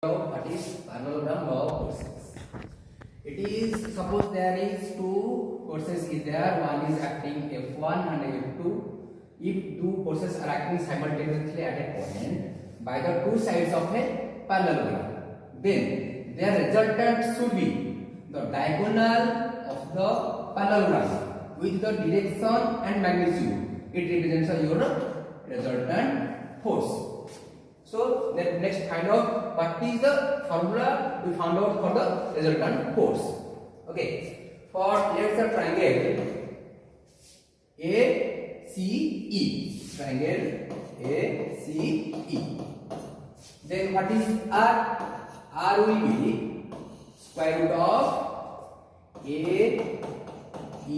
What is parallelogram law of forces? It is, suppose there is two forces is there, one is acting F1 and F2. If two forces are acting simultaneously at a point by the two sides of a parallelogram, then their resultant should be the diagonal of the parallelogram with the direction and magnitude. It represents your resultant force. So next find out what is the formula we found out for the resultant force. Okay, for let's say triangle ACE, triangle ACE. Then what is R? R will be square root of AE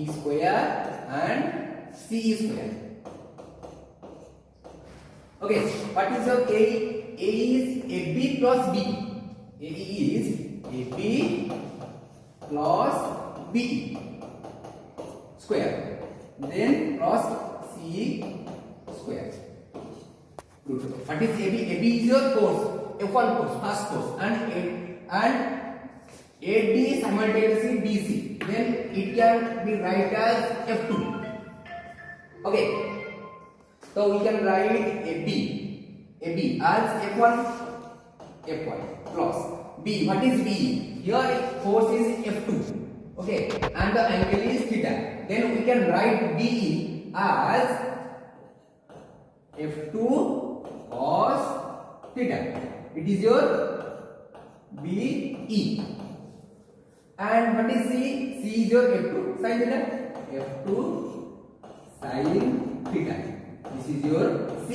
square and CE square. Okay, what is your A? A is AB plus B. A is AB plus B square. Then plus C square. Good. What is AB? AB is your force. F1 force, first force, and AD simultaneously BC. Then it can be write as F2. Okay. So we can write AB as F1 plus B. What is B? Here force is F2. Okay, and the angle is theta. Then we can write BE as F2 cos theta. It is your BE. And what is C? C is your F2 sin theta. F2 sin theta. This is your C.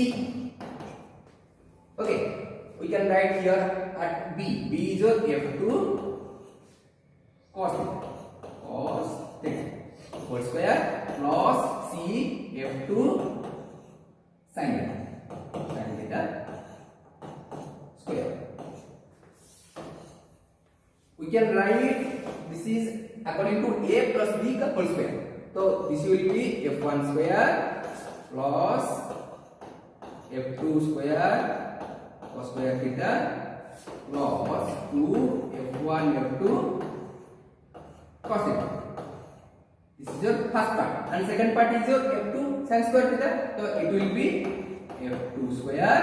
Okay, we can write here at B. B is your F2 cos theta. Cos theta whole square plus C F2 sin theta. Sin theta square. We can write this is according to A plus B ka whole square. So this will be F1 square plus F2 square cos square theta plus 2 F1 F2 cos theta. This is your first part, and second part is your F2 sin square theta. So it will be F2 square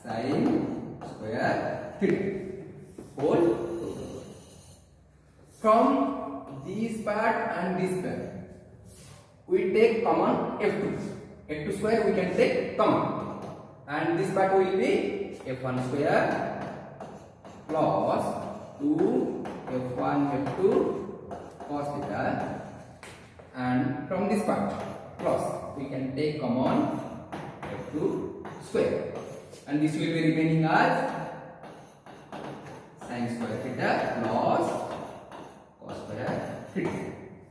sin square theta whole. From this part and this part we take common F2. F2 square we can take common, and this part will be F1 square plus 2 F1 F2 cos theta, and from this part plus we can take common F2 square, and this will be remaining as sin square theta plus cos square theta.